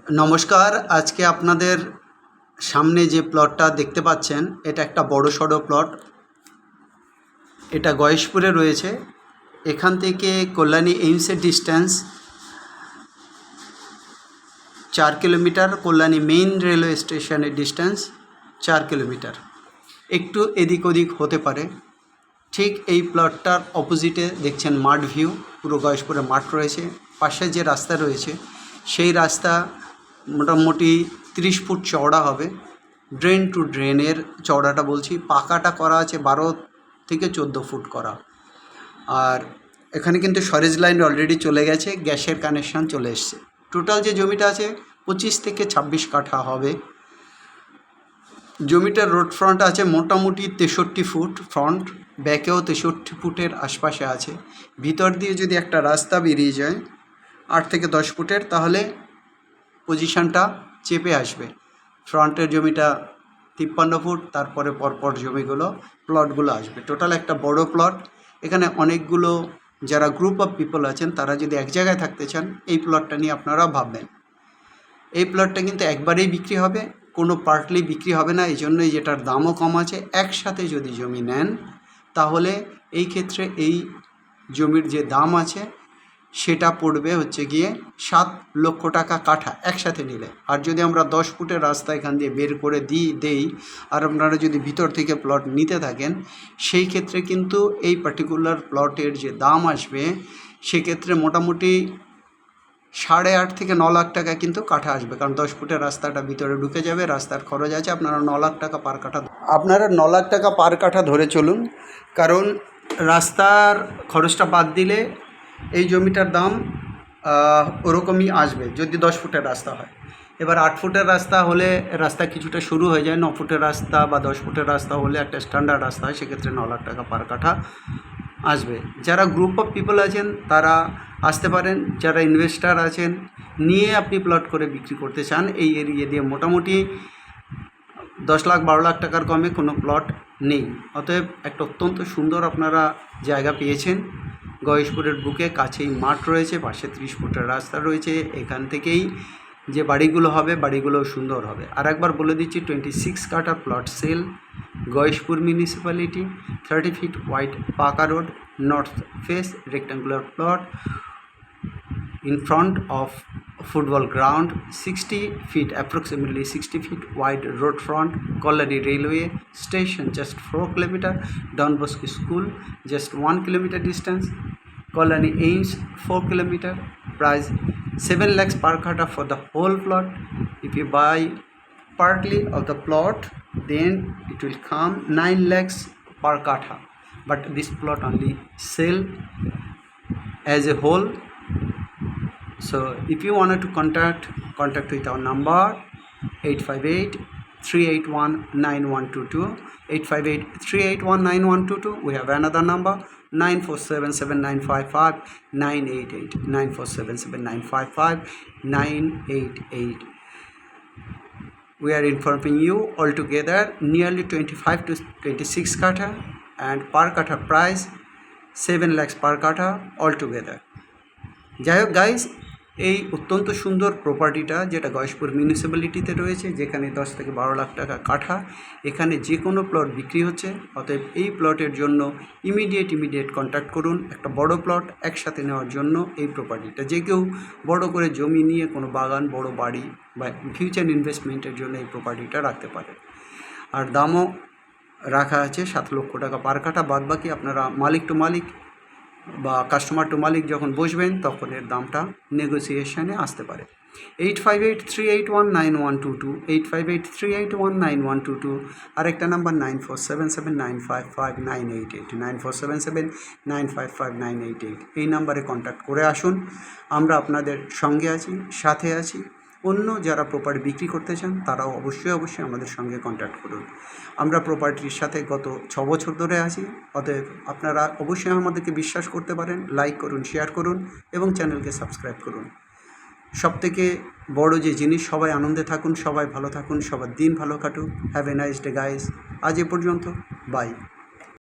নমস্কার। আজকে আপনাদের সামনে যে প্লটটা দেখতে পাচ্ছেন এটা একটা বড়সড় প্লট। এটা গয়েশপুরে রয়েছে। এখান থেকে কল্যাণী এইমসের distance 4 kilometre, Kalyani main railway স্টেশনের ডিস্ট্যান্স 4 কিলোমিটার, একটু এদিক ওদিক হতে পারে। ঠিক এই প্লটটার অপোজিটে দেখছেন মাঠ ভিউ, পুরো গয়েশপুরে মাঠ রয়েছে। পাশে যে রাস্তা রয়েছে সেই রাস্তা মোটামুটি 30 ফুট চওড়া হবে। ড্রেন টু ড্রেনের চওড়াটা বলছি, পাকাটা করা আছে 12 থেকে 14 ফুট করা। আর এখানে কিন্তু সরেজ লাইন অলরেডি চলে গেছে, গ্যাসের কানেকশান চলে এসছে। টোটাল যে জমিটা আছে 25 থেকে 26 কাঠা হবে। জমিটার রোড ফ্রন্ট আছে মোটামুটি 63 ফুট ফ্রন্ট, ব্যাকেও 63 ফুটের আশপাশে আছে। ভিতর দিয়ে যদি একটা রাস্তা বেরিয়ে যায় 8 থেকে 10 ফুটের, তাহলে পজিশানটা চেপে আসবে। ফ্রন্টের জমিটা 53 ফুট, তারপরে পরপর জমিগুলো প্লটগুলো আসবে। টোটাল একটা বড় প্লট। এখানে অনেকগুলো যারা গ্রুপ অফ পিপল আছেন তারা যদি এক জায়গায় থাকতে চান এই প্লটটা নিয়ে আপনারা ভাববেন। এই প্লটটা কিন্তু একবারেই বিক্রি হবে, কোনো পার্টলি বিক্রি হবে না। এই জন্যই যেটার দামও কম আছে। একসাথে যদি জমি নেন তাহলে এই ক্ষেত্রে এই জমির যে দাম আছে সেটা পড়বে হচ্ছে গিয়ে 7 লক্ষ টাকা কাঠা একসাথে নিলে। আর যদি আমরা 10 ফুটের রাস্তা এখান দিয়ে বের করে দেই আর আপনারা যদি ভিতর থেকে প্লট নিতে থাকেন, সেই ক্ষেত্রে কিন্তু এই পার্টিকুলার প্লটের যে দাম আসবে সেক্ষেত্রে মোটামুটি 8.5 থেকে 9 লাখ টাকা কিন্তু কাঠা আসবে। কারণ 10 ফুটের রাস্তাটা ভিতরে ঢুকে যাবে, রাস্তার খরচ আছে, আপনারা 9 লাখ টাকা পার কাঠা, আপনারা 9 লাখ টাকা পার কাঠা ধরে চলুন। কারণ রাস্তার খরচটা বাদ দিলে এই জমিটার দাম ওরকমই আসবে যদি 10 ফুটের রাস্তা হয়। এবার 8 ফুটের রাস্তা হলে রাস্তা কিছুটা শুরু হয়ে যায়, 9 ফুটের রাস্তা বা 10 ফুটের রাস্তা হলে একটা স্ট্যান্ডার্ড রাস্তা হয়, সেক্ষেত্রে 9 লাখ টাকা পার কাঠা আসবে। যারা গ্রুপ অফ পিপল আছেন তারা আসতে পারেন, যারা ইনভেস্টার আছেন নিয়ে আপনি প্লট করে বিক্রি করতে চান এই এরিয়া দিয়ে মোটামুটি 10 লাখ 12 লাখ টাকার কমে কোনো প্লট নেই। অতএব একটা অত্যন্ত সুন্দর আপনারা জায়গা পেয়েছেন। গয়েশপুরের বুকে কাছেই মাঠ রয়েছে, পাশে 30 ফুটের রাস্তা রয়েছে। এখান থেকেই যে বাড়িগুলো হবে বাড়িগুলো সুন্দর হবে। আর একবার বলে দিচ্ছি 26 কাঠা plot sale, Gayeshpur municipality, 30 feet wide পাকা road, north face rectangular plot in front of football ground, 60 feet, approximately 60 feet wide road front, Kolari railway station just 4 kilometer, Don Bosco school just 1 kilometer distance, Kolani Aims 4 kilometer, price 7 lakhs per kata for the whole plot. If you buy partly of the plot then it will come 9 lakhs per kata, but this plot only sell as a whole. So if you wanted to contact with our number 858 381 9122, 858 381 9122. We have another number 9477955988, 9477955988. We are informing you altogether nearly 25 to 26 kata and per kata price 7 lakhs per kata altogether. যাই হোক guys, এই অত্যন্ত সুন্দর প্রপার্টিটা যেটা গয়েশপুর মিউনিসিপ্যালিটিতে রয়েছে, যেখানে 10 থেকে 12 লাখ টাকা কাঠা, এখানে যে কোনো প্লট বিক্রি হচ্ছে। অতএব এই প্লটের জন্য ইমিডিয়েট কন্ট্যাক্ট করুন। একটা বড় প্লট একসাথে নেওয়ার জন্য এই প্রপার্টিটা, যে কেউ বড় করে জমি নিয়ে কোনো বাগান, বড় বাড়ি বা ফিউচার ইনভেস্টমেন্টের জন্য এই প্রপার্টিটা রাখতে পারে। আর দামও রাখা আছে 7 লক্ষ টাকা পার কাঠা। বাদ বাকি আপনারা মালিক টু মালিক বা কাস্টমার টু মালিক যখন বসবেন তখন এর দামটা নেগোসিয়েশনে আসতে পারে। 858 381 9122, 858 381 9122, আরেকটা নাম্বার 9477955988, 9477955988। এই নাম্বারে কন্ট্যাক্ট করে আসুন। আমরা আপনাদের সঙ্গে আছি, সাথে আছি। অন্য যারা প্রপার্টি বিক্রি করতে চান তারাও অবশ্যই আমাদের সঙ্গে কন্ট্যাক্ট করুন। আমরা প্রপার্টির সাথে গত 6 বছর ধরে আছি। অতএব আপনারা অবশ্যই আমাদেরকে বিশ্বাস করতে পারেন। লাইক করুন, শেয়ার করুন এবং চ্যানেলকে সাবস্ক্রাইব করুন। সবথেকে বড় যে জিনিস, সবাই আনন্দে থাকুন, সবাই ভালো থাকুন, সবার দিন ভালো কাটুক। Have a nice day guys. আজ এ পর্যন্ত, বাই।